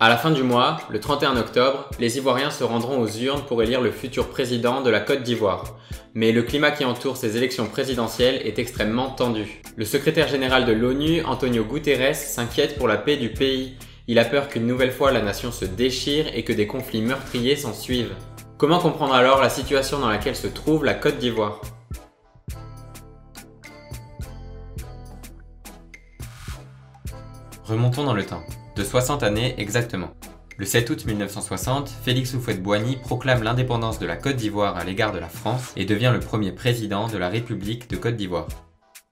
À la fin du mois, le 31 octobre, les Ivoiriens se rendront aux urnes pour élire le futur président de la Côte d'Ivoire. Mais le climat qui entoure ces élections présidentielles est extrêmement tendu. Le secrétaire général de l'ONU, Antonio Guterres, s'inquiète pour la paix du pays. Il a peur qu'une nouvelle fois la nation se déchire et que des conflits meurtriers s'en suivent. Comment comprendre alors la situation dans laquelle se trouve la Côte d'Ivoire ? Remontons dans le temps, de 60 années exactement. Le 7 août 1960, Félix Houphouët-Boigny proclame l'indépendance de la Côte d'Ivoire à l'égard de la France et devient le premier président de la République de Côte d'Ivoire.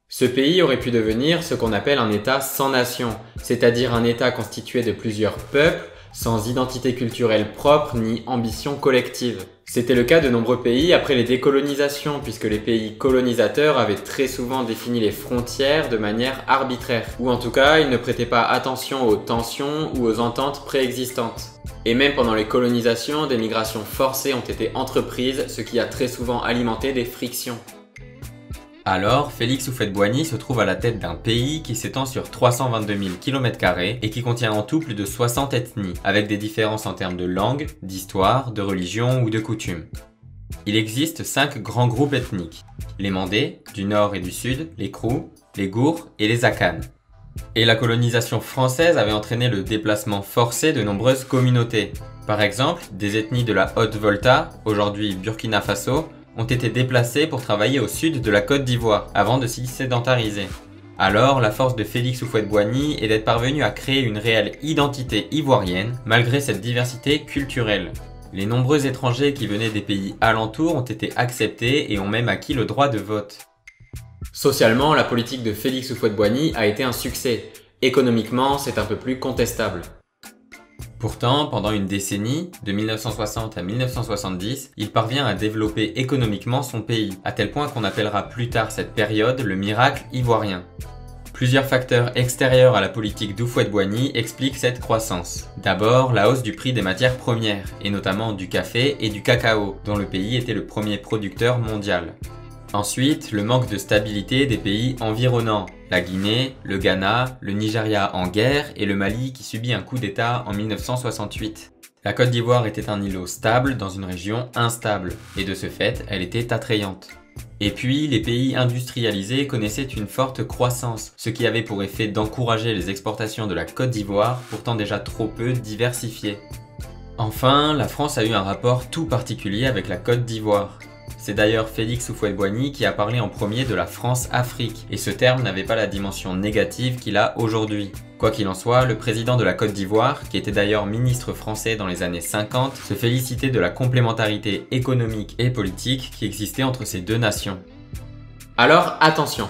Ce pays aurait pu devenir ce qu'on appelle un État sans nation, c'est-à-dire un État constitué de plusieurs peuples, sans identité culturelle propre ni ambition collective. C'était le cas de nombreux pays après les décolonisations, puisque les pays colonisateurs avaient très souvent défini les frontières de manière arbitraire, ou en tout cas, ils ne prêtaient pas attention aux tensions ou aux ententes préexistantes. Et même pendant les colonisations, des migrations forcées ont été entreprises, ce qui a très souvent alimenté des frictions. Alors, Félix Houphouët-Boigny se trouve à la tête d'un pays qui s'étend sur 322 000 km² et qui contient en tout plus de 60 ethnies, avec des différences en termes de langue, d'histoire, de religion ou de coutumes. Il existe 5 grands groupes ethniques, les Mandés, du nord et du sud, les Krou, les Gours et les Akanes. Et la colonisation française avait entraîné le déplacement forcé de nombreuses communautés. Par exemple, des ethnies de la Haute-Volta, aujourd'hui Burkina Faso, ont été déplacés pour travailler au sud de la Côte d'Ivoire, avant de s'y sédentariser. Alors, la force de Félix Houphouët-Boigny est d'être parvenu à créer une réelle identité ivoirienne, malgré cette diversité culturelle. Les nombreux étrangers qui venaient des pays alentours ont été acceptés et ont même acquis le droit de vote. Socialement, la politique de Félix Houphouët-Boigny a été un succès. Économiquement, c'est un peu plus contestable. Pourtant, pendant une décennie, de 1960 à 1970, il parvient à développer économiquement son pays, à tel point qu'on appellera plus tard cette période le miracle ivoirien. Plusieurs facteurs extérieurs à la politique d'Houphouët-Boigny expliquent cette croissance. D'abord, la hausse du prix des matières premières, et notamment du café et du cacao, dont le pays était le premier producteur mondial. Ensuite, le manque de stabilité des pays environnants, la Guinée, le Ghana, le Nigeria en guerre et le Mali qui subit un coup d'État en 1968. La Côte d'Ivoire était un îlot stable dans une région instable, et de ce fait, elle était attrayante. Et puis, les pays industrialisés connaissaient une forte croissance, ce qui avait pour effet d'encourager les exportations de la Côte d'Ivoire, pourtant déjà trop peu diversifiées. Enfin, la France a eu un rapport tout particulier avec la Côte d'Ivoire. C'est d'ailleurs Félix Houphouët-Boigny qui a parlé en premier de la France-Afrique, et ce terme n'avait pas la dimension négative qu'il a aujourd'hui. Quoi qu'il en soit, le président de la Côte d'Ivoire, qui était d'ailleurs ministre français dans les années 50, se félicitait de la complémentarité économique et politique qui existait entre ces deux nations. Alors attention,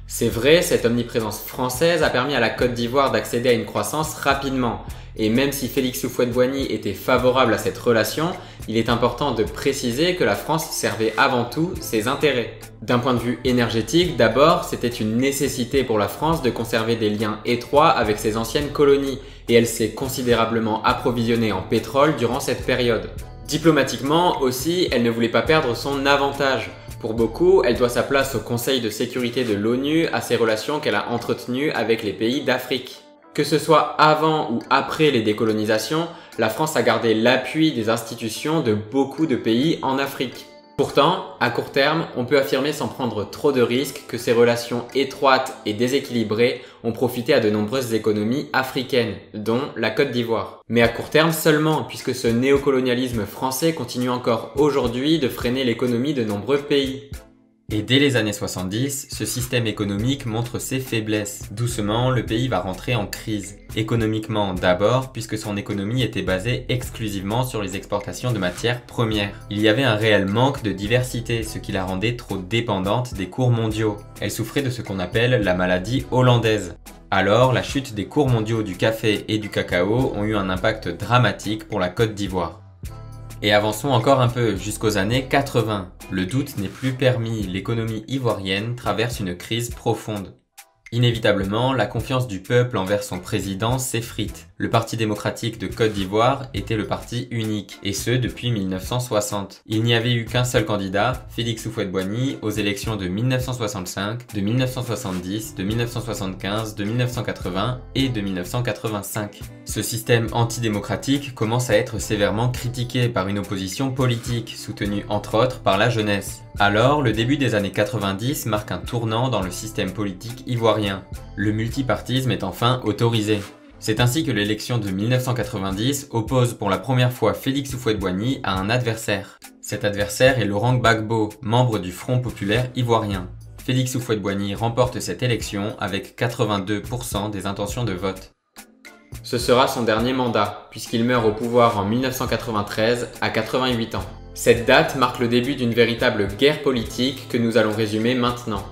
c'est vrai, cette omniprésence française a permis à la Côte d'Ivoire d'accéder à une croissance rapidement. Et même si Félix Houphouët-Boigny était favorable à cette relation, il est important de préciser que la France servait avant tout ses intérêts. D'un point de vue énergétique, d'abord, c'était une nécessité pour la France de conserver des liens étroits avec ses anciennes colonies, et elle s'est considérablement approvisionnée en pétrole durant cette période. Diplomatiquement aussi, elle ne voulait pas perdre son avantage. Pour beaucoup, elle doit sa place au Conseil de sécurité de l'ONU à ses relations qu'elle a entretenues avec les pays d'Afrique. Que ce soit avant ou après les décolonisations, la France a gardé l'appui des institutions de beaucoup de pays en Afrique. Pourtant, à court terme, on peut affirmer sans prendre trop de risques que ces relations étroites et déséquilibrées ont profité à de nombreuses économies africaines, dont la Côte d'Ivoire. Mais à court terme seulement, puisque ce néocolonialisme français continue encore aujourd'hui de freiner l'économie de nombreux pays. Et dès les années 70, ce système économique montre ses faiblesses. Doucement, le pays va rentrer en crise. Économiquement d'abord, puisque son économie était basée exclusivement sur les exportations de matières premières. Il y avait un réel manque de diversité, ce qui la rendait trop dépendante des cours mondiaux. Elle souffrait de ce qu'on appelle la maladie hollandaise. Alors, la chute des cours mondiaux du café et du cacao ont eu un impact dramatique pour la Côte d'Ivoire. Et avançons encore un peu, jusqu'aux années 80. Le doute n'est plus permis, l'économie ivoirienne traverse une crise profonde. Inévitablement, la confiance du peuple envers son président s'effrite. Le Parti démocratique de Côte d'Ivoire était le parti unique, et ce depuis 1960. Il n'y avait eu qu'un seul candidat, Félix Houphouët-Boigny, aux élections de 1965, de 1970, de 1975, de 1980 et de 1985. Ce système antidémocratique commence à être sévèrement critiqué par une opposition politique, soutenue entre autres par la jeunesse. Alors, le début des années 90 marque un tournant dans le système politique ivoirien. Le multipartisme est enfin autorisé. C'est ainsi que l'élection de 1990 oppose pour la première fois Félix Houphouët-Boigny à un adversaire. Cet adversaire est Laurent Gbagbo, membre du Front populaire ivoirien. Félix Houphouët-Boigny remporte cette élection avec 82% des intentions de vote. Ce sera son dernier mandat, puisqu'il meurt au pouvoir en 1993 à 88 ans. Cette date marque le début d'une véritable guerre politique que nous allons résumer maintenant.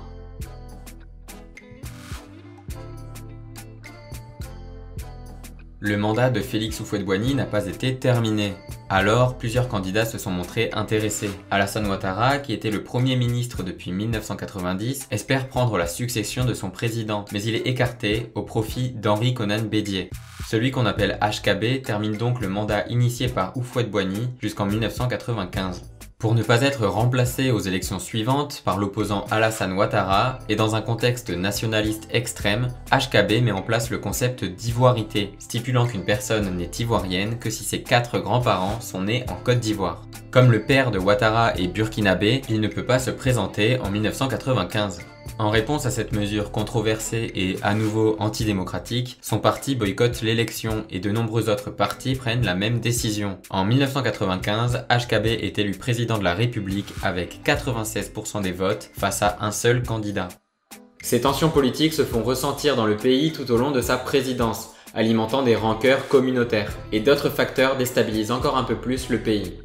Le mandat de Félix Houphouët-Boigny n'a pas été terminé. Alors, plusieurs candidats se sont montrés intéressés. Alassane Ouattara, qui était le Premier ministre depuis 1990, espère prendre la succession de son président, mais il est écarté au profit d'Henri Konan Bédié. Celui qu'on appelle HKB termine donc le mandat initié par Houphouët-Boigny jusqu'en 1995. Pour ne pas être remplacé aux élections suivantes par l'opposant Alassane Ouattara et dans un contexte nationaliste extrême, HKB met en place le concept d'ivoirité, stipulant qu'une personne n'est ivoirienne que si ses 4 grands-parents sont nés en Côte d'Ivoire. Comme le père de Ouattara est burkinabé, il ne peut pas se présenter en 1995. En réponse à cette mesure controversée et à nouveau antidémocratique, son parti boycotte l'élection et de nombreux autres partis prennent la même décision. En 1995, HKB est élu président de la République avec 96% des votes face à un seul candidat. Ces tensions politiques se font ressentir dans le pays tout au long de sa présidence, alimentant des rancœurs communautaires. Et d'autres facteurs déstabilisent encore un peu plus le pays.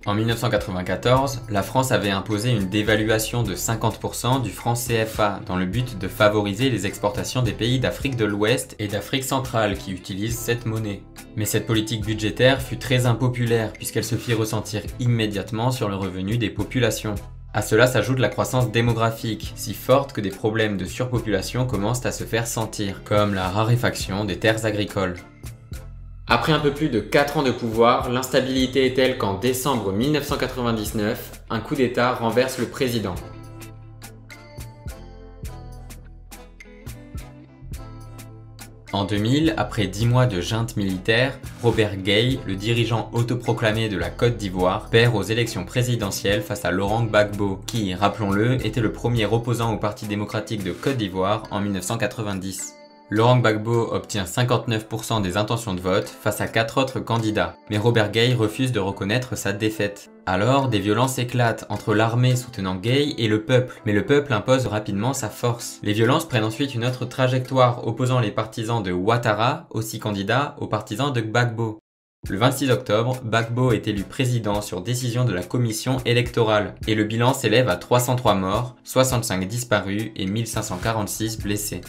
En 1994, la France avait imposé une dévaluation de 50% du franc CFA dans le but de favoriser les exportations des pays d'Afrique de l'Ouest et d'Afrique centrale qui utilisent cette monnaie. Mais cette politique budgétaire fut très impopulaire puisqu'elle se fit ressentir immédiatement sur le revenu des populations. À cela s'ajoute la croissance démographique, si forte que des problèmes de surpopulation commencent à se faire sentir, comme la raréfaction des terres agricoles. Après un peu plus de 4 ans de pouvoir, l'instabilité est telle qu'en décembre 1999, un coup d'État renverse le président. En 2000, après 10 mois de junte militaire, Robert Gueye, le dirigeant autoproclamé de la Côte d'Ivoire, perd aux élections présidentielles face à Laurent Gbagbo, qui, rappelons-le, était le premier opposant au Parti démocratique de Côte d'Ivoire en 1990. Laurent Gbagbo obtient 59% des intentions de vote face à 4 autres candidats, mais Robert Gueye refuse de reconnaître sa défaite. Alors, des violences éclatent entre l'armée soutenant Gueye et le peuple, mais le peuple impose rapidement sa force. Les violences prennent ensuite une autre trajectoire, opposant les partisans de Ouattara, aussi candidat, aux partisans de Gbagbo. Le 26 octobre, Gbagbo est élu président sur décision de la commission électorale, et le bilan s'élève à 303 morts, 65 disparus et 1546 blessés.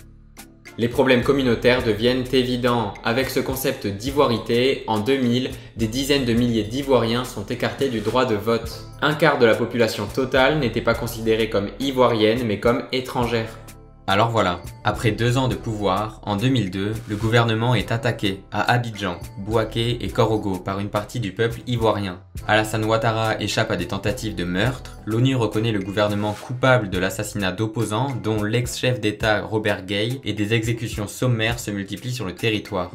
Les problèmes communautaires deviennent évidents. Avec ce concept d'ivoirité, en 2000, des dizaines de milliers d'Ivoiriens sont écartés du droit de vote. Un quart de la population totale n'était pas considérée comme ivoirienne mais comme étrangère. Alors voilà, après 2 ans de pouvoir, en 2002, le gouvernement est attaqué à Abidjan, Bouaké et Korogo par une partie du peuple ivoirien. Alassane Ouattara échappe à des tentatives de meurtre, l'ONU reconnaît le gouvernement coupable de l'assassinat d'opposants, dont l'ex-chef d'État Robert Gueye, et des exécutions sommaires se multiplient sur le territoire.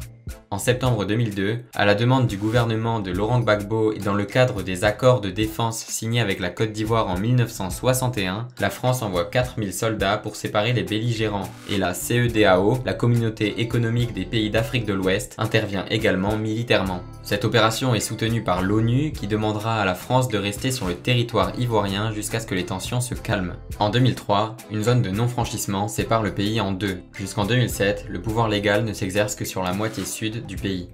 En septembre 2002, à la demande du gouvernement de Laurent Gbagbo et dans le cadre des accords de défense signés avec la Côte d'Ivoire en 1961, la France envoie 4000 soldats pour séparer les belligérants et la CEDEAO, la communauté économique des pays d'Afrique de l'Ouest, intervient également militairement. Cette opération est soutenue par l'ONU qui demandera à la France de rester sur le territoire ivoirien jusqu'à ce que les tensions se calment. En 2003, une zone de non-franchissement sépare le pays en deux. Jusqu'en 2007, le pouvoir légal ne s'exerce que sur la moitié sud du pays.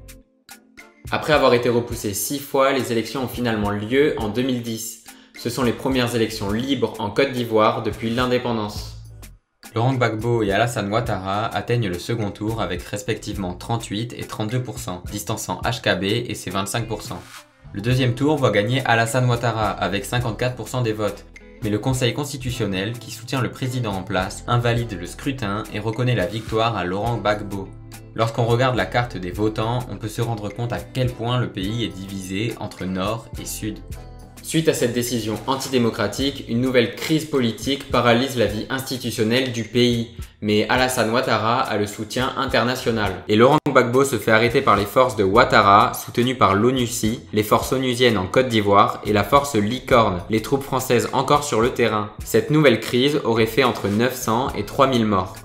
Après avoir été repoussées 6 fois, les élections ont finalement lieu en 2010. Ce sont les premières élections libres en Côte d'Ivoire depuis l'indépendance. Laurent Gbagbo et Alassane Ouattara atteignent le second tour avec respectivement 38 et 32%, distançant HKB et ses 25%. Le deuxième tour voit gagner Alassane Ouattara avec 54% des votes. Mais le Conseil constitutionnel, qui soutient le président en place, invalide le scrutin et reconnaît la victoire à Laurent Gbagbo. Lorsqu'on regarde la carte des votants, on peut se rendre compte à quel point le pays est divisé entre Nord et Sud. Suite à cette décision antidémocratique, une nouvelle crise politique paralyse la vie institutionnelle du pays. Mais Alassane Ouattara a le soutien international. Et Laurent Gbagbo se fait arrêter par les forces de Ouattara, soutenues par l'ONUCI, les forces onusiennes en Côte d'Ivoire et la force Licorne, les troupes françaises encore sur le terrain. Cette nouvelle crise aurait fait entre 900 et 3000 morts.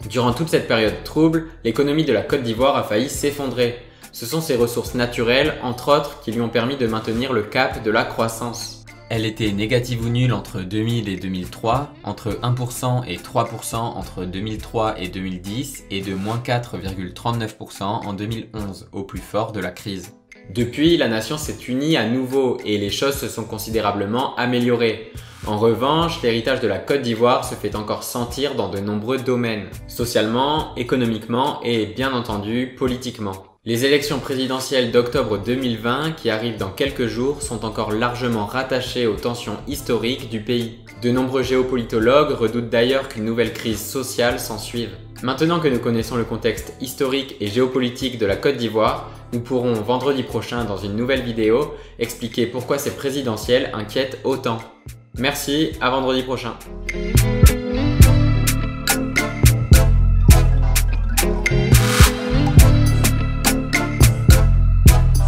Durant toute cette période trouble, l'économie de la Côte d'Ivoire a failli s'effondrer. Ce sont ses ressources naturelles, entre autres, qui lui ont permis de maintenir le cap de la croissance. Elle était négative ou nulle entre 2000 et 2003, entre 1% et 3% entre 2003 et 2010 et de moins 4,39% en 2011, au plus fort de la crise. Depuis, la nation s'est unie à nouveau et les choses se sont considérablement améliorées. En revanche, l'héritage de la Côte d'Ivoire se fait encore sentir dans de nombreux domaines, socialement, économiquement et bien entendu politiquement. Les élections présidentielles d'octobre 2020 qui arrivent dans quelques jours sont encore largement rattachées aux tensions historiques du pays. De nombreux géopolitologues redoutent d'ailleurs qu'une nouvelle crise sociale s'ensuive. Maintenant que nous connaissons le contexte historique et géopolitique de la Côte d'Ivoire, nous pourrons vendredi prochain dans une nouvelle vidéo expliquer pourquoi ces présidentielles inquiètent autant. Merci, à vendredi prochain.